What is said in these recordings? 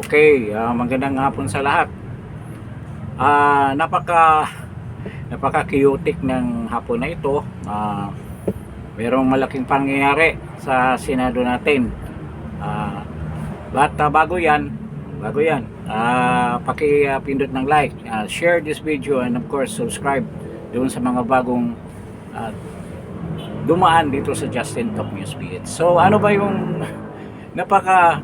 Okay, magandang hapon sa lahat. Napaka-chaotic ng hapon na ito. Merong malaking pangyayari sa Senado natin. Bago yan, paki-pindot ng like, share this video, and of course subscribe doon sa mga bagong dumaan dito sa Justin Talk News PH. So ano ba yung napaka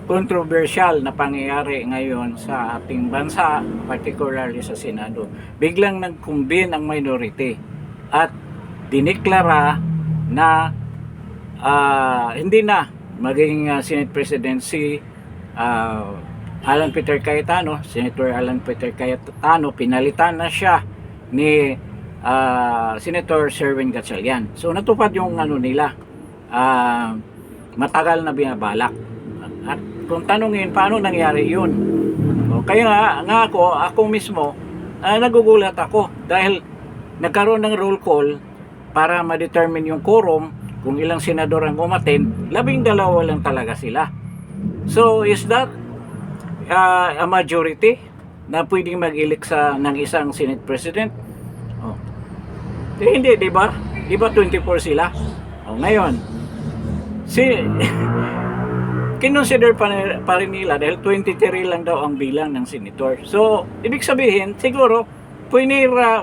controversial na pangyayari ngayon sa ating bansa, particularly sa Senado? Biglang nag-convene ang minority at diniklara na hindi na maging Senate President si Alan Peter Cayetano. Senator Alan Peter Cayetano, pinalitan na siya ni Senator Sherwin Gatchalian. So natupad yung nila, matagal na binabalak. At kung tanungin paano nangyari yun, kaya nga ako mismo nagugulat ako dahil nagkaroon ng roll call para ma-determine yung quorum kung ilang senador ang umattend. 12 lang talaga sila. So is that a majority na pwedeng mag-elect ng isang Senate President? Hindi, di ba? Di ba 24 sila? Ngayon, kinonsider pa rin nila dahil 23 lang daw ang bilang ng senator. So, ibig sabihin, siguro, puwira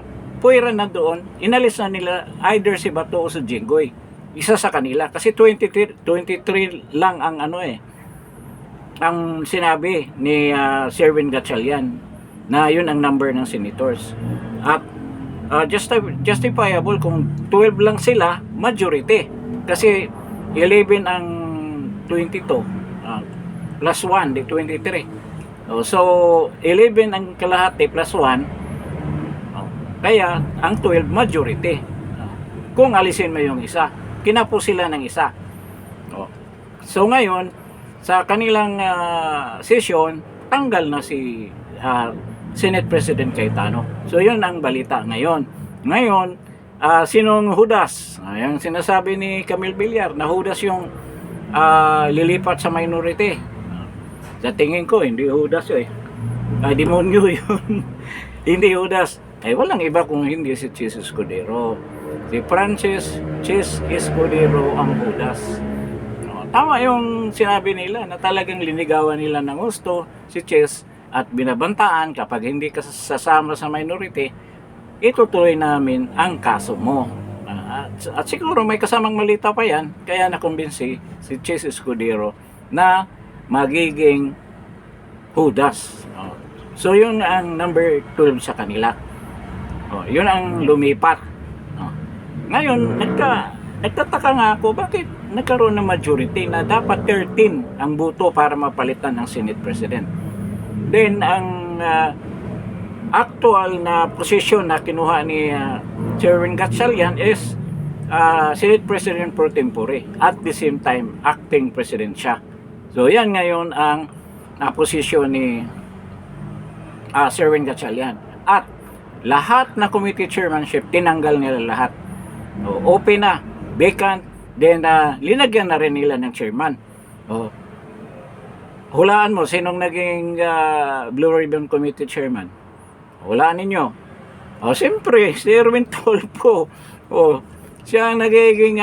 na doon, inalis na nila either si Bato o si Jinggoy. Isa sa kanila. Kasi 23 lang ang ang sinabi ni Sherwin Gatchalian na yun ang number ng senators. At justifiable kung 12 lang sila, majority. Kasi 11 ang 22. Plus 1, di 23. So 11 ang kalahati plus 1, kaya ang 12 majority. Kung alisin mo yung isa, kinapo sila ng isa. So ngayon sa kanilang session, tanggal na si Senate President Cayetano. So yun ang balita ngayon. Sinong Judas? Yung sinasabi ni Camille Villar na Judas yung lilipat sa minority. Sa tingin ko, hindi Judas demonyo yun. Hindi Judas. Walang iba kung hindi si Chis Escudero. Si Francis Chis Escudero ang Judas. Tama yung sinabi nila na talagang linigawan nila ng gusto si Chis at binabantaan kapag hindi ka sasama sa minority, itutuloy namin ang kaso mo. At siguro may kasamang malita pa yan, kaya nakumbinsi si Chis Escudero na magiging Judas. So yun ang number 12 sa kanila. Yun ang lumipat. Ngayon nagtataka nga ako bakit nagkaroon ng majority na dapat 13 ang boto para mapalitan ng Senate President. Then ang actual na posisyon na kinuha ni Sherwin Gatchalian is Senate President pro tempore, at the same time acting president siya. So yan ngayon ang posisyon ni Sherwin Gatchalian. At lahat na committee chairmanship tinanggal nila lahat. Open na, vacant, then linagyan na rin nila ng chairman. Hulaan mo sinong naging Blue Ribbon Committee chairman? Hulaan ninyo. Siyempre si Erwin Tulfo. Siya ang nagiging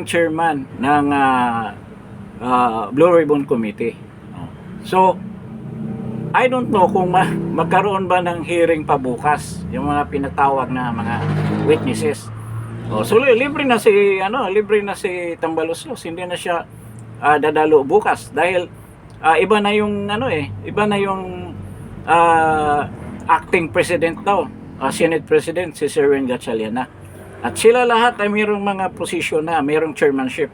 chairman ng Blue Ribbon Committee. So I don't know kung magkaroon ba ng hearing pa bukas yung mga pinatawag na mga witnesses. So libre na si Tambaluslos, hindi na siya dadalo bukas dahil iba na yung acting president daw, Senate President si Sherwin Gatchalian na. At sila lahat ay mayroong mga posisyon na, mayroong chairmanship.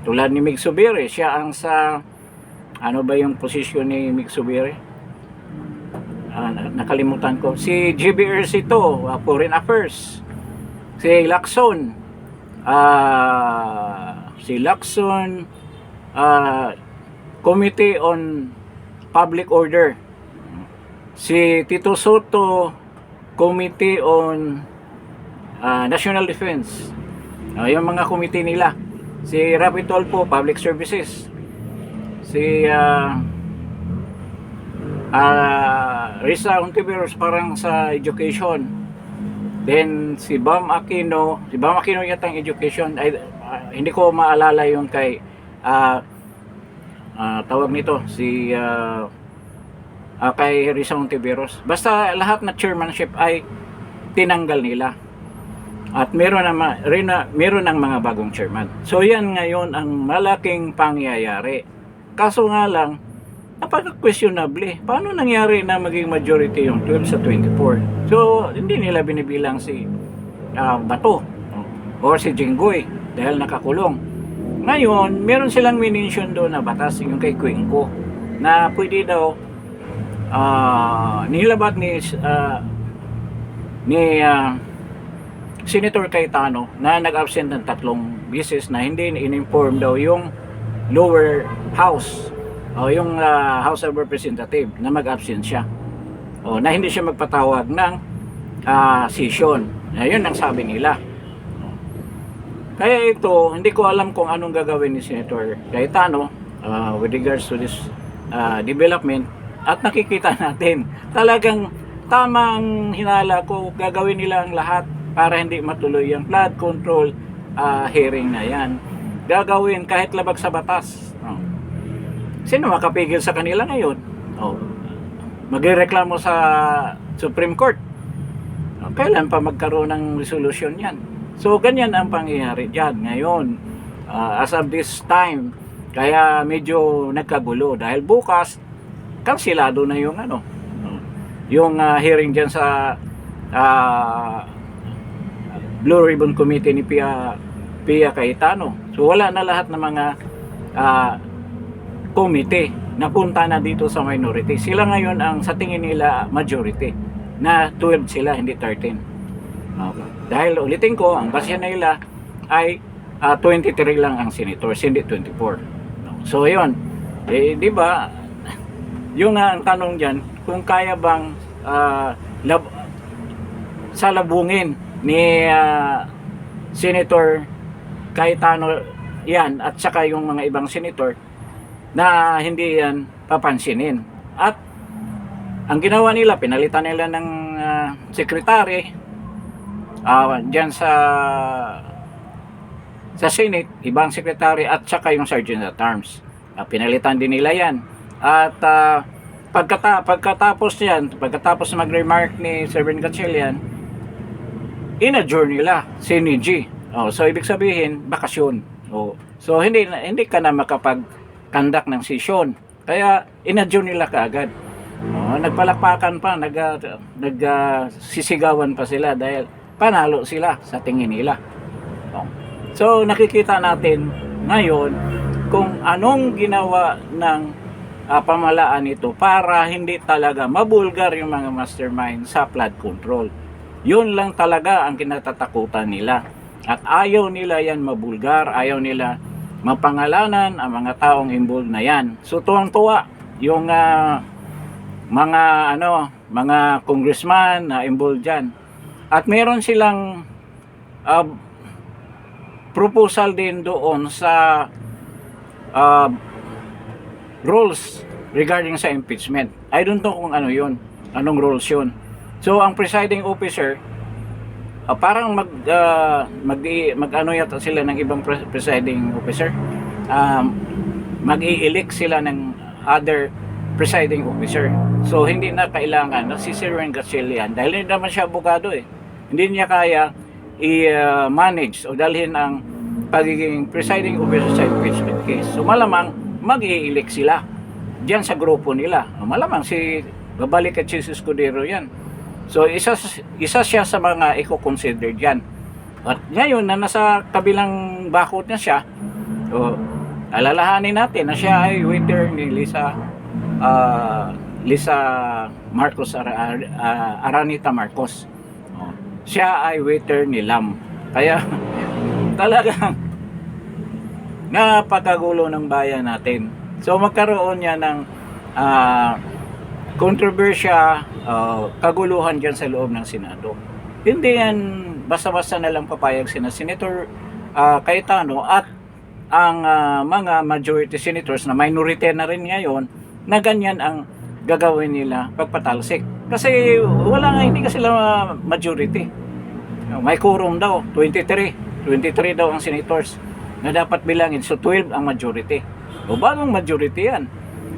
Tulad ni Mig Zubiri, siya ang sa ba yung posisyon ni Mig Zubiri? Nakalimutan ko. Si GBRC to, Foreign Affairs. Si Lacson, Committee on Public Order. Si Tito Soto, Committee on National Defense. Yung mga committee nila. Si Rapi Tulfo, Public Services. si Risa Ontiveros parang sa education. Then si Bam Aquino yata ang education. Ay, hindi ko maalala yung kay tawag nito si kay Risa Ontiveros. Basta lahat na chairmanship ay tinanggal nila. At meron ng mga bagong chairman. So yan ngayon ang malaking pangyayari. Kaso nga lang, napaka-questionable. Paano nangyari na maging majority yung 12 sa 24? So hindi nila binibilang si Bato or si Jinggoy dahil nakakulong. Ngayon, meron silang minention doon na batas yung kay Cuenco na pwede daw nilabat ni Senator Cayetano na nag-absent ng 3 beses na hindi in-inform daw yung lower house o yung House of Representatives na mag-absent siya o na hindi siya magpatawag ng session. Yun ang sabi nila. Kaya ito, hindi ko alam kung anong gagawin ni Senator Cayetano with regards to this development. At nakikita natin talagang tamang hinala ko, gagawin nila ang lahat para hindi matuloy yung flood control hearing na yan. Gagawin kahit labag sa batas. Sino makapigil sa kanila ngayon? Magreklamo sa Supreme Court. Kailan pa magkaroon ng resolution yan? So ganyan ang pangyayari dyan ngayon. As of this time, kaya medyo nagkagulo dahil bukas kansilado na yung yung hearing dyan sa Blue Ribbon Committee ni Pia Cayetano. So wala na lahat ng mga committee na punta na dito sa minority. Sila ngayon ang sa tingin nila majority na 12 sila, hindi 13. Dahil ulitin ko, ang basya nila ay 23 lang ang senators, hindi 24. So yun, di ba yung ang tanong dyan, kung kaya bang salabungin ni Senator Cayetano yan at saka yung mga ibang senator na hindi yan papansinin. At ang ginawa nila, pinalitan nila ng secretary dyan sa Senate, ibang secretary at saka yung sergeant at arms. Pinalitan din nila yan. At pagkatapos mag-remark ni Sergeant Gatchalian, in-adjourn nila si Niji. So ibig sabihin bakasyon. So hindi ka na makapag-conduct ng session. Kaya in-adjourn nila kaagad. Nagpalakpakan pa, nagsisigawan pa sila dahil panalo sila sa tingin nila. So nakikita natin ngayon kung anong ginawa ng pamahalaan ito para hindi talaga mabulgar yung mga mastermind sa flood control. Yun lang talaga ang kinatatakutan nila. At ayaw nila yan mabulgar, ayaw nila mapangalanan ang mga taong involved na yan. So tuwang-tuwa yung mga congressman na involved dyan. At meron silang proposal din doon sa rules regarding sa impeachment. I don't know kung ano yun, anong rules yun. So ang presiding officer parang mag-ano yata sila ng ibang presiding officer. Mag-i-elect sila ng other presiding officer. So hindi na kailangan si Sergeant Gatchalian dahil hindi naman siya abogado Hindi niya kaya i-manage o dalhin ang pagiging presiding officer sa impeachment case. So malamang mag-i-elect sila diyan sa grupo nila. Malamang si babalik at Jesus Escudero yan. So isa siya sa mga i-consider diyan. At ngayon na nasa kabilang bakod na siya, alalahanin natin na siya ay waiter ni Lisa Marcos Aranita Marcos. Siya ay waiter ni Lam. Kaya talagang napakagulo ng bayan natin. So magkaroon niya ng kontrobersya, kaguluhan dyan sa loob ng Senado. Hindi yan basta-basta na lang papayag sina Senator Cayetano at ang mga majority senators na minority na rin ngayon na ganyan ang gagawin nila pagpatalsik. Kasi wala nga, hindi ka sila majority. May quorum daw, 23 daw ang senators na dapat bilangin. So 12 ang majority. O bagong majority yan.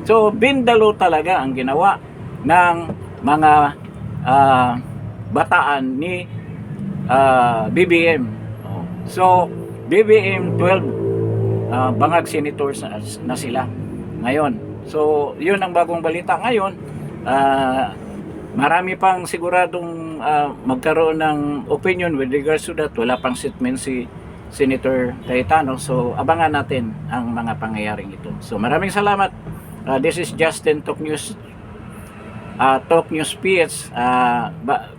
So bindalo talaga ang ginawa ng mga bataan ni BBM. So BBM 12 bangag senators na sila ngayon. So yun ang bagong balita ngayon. Marami pang siguradong magkaroon ng opinion with regards to that. Wala pang statement si Senator Cayetano. So abangan natin ang mga pangyayaring ito. So maraming salamat. This is Justin Talk News PH.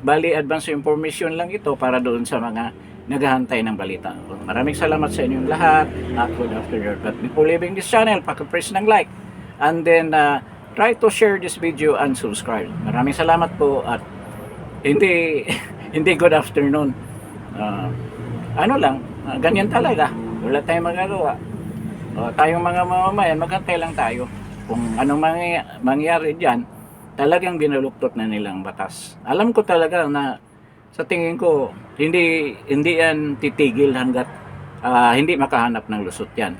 Bali advance information lang ito para doon sa mga naghahantay ng balita. Maraming salamat sa inyong lahat. Good afternoon. But before leaving this channel, paki-press ng like and then try to share this video and subscribe. Maraming salamat po at hindi good afternoon. Ano lang, ganyan talaga. Wala tayong magagawa. Tayong mga mamamayan, magantay lang tayo. Kung anong mangyari diyan, talagang binaluktot na nilang batas. Alam ko talaga na sa tingin ko hindi yan titigil hanggat hindi makahanap ng lusot yan.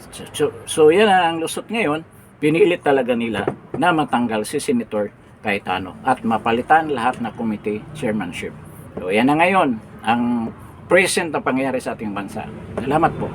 So yan ang lusot ngayon. Pinilit talaga nila na matanggal si Senator Cayetano at mapalitan lahat na committee chairmanship. So yan na ngayon ang present na pangyayari sa ating bansa. Salamat po.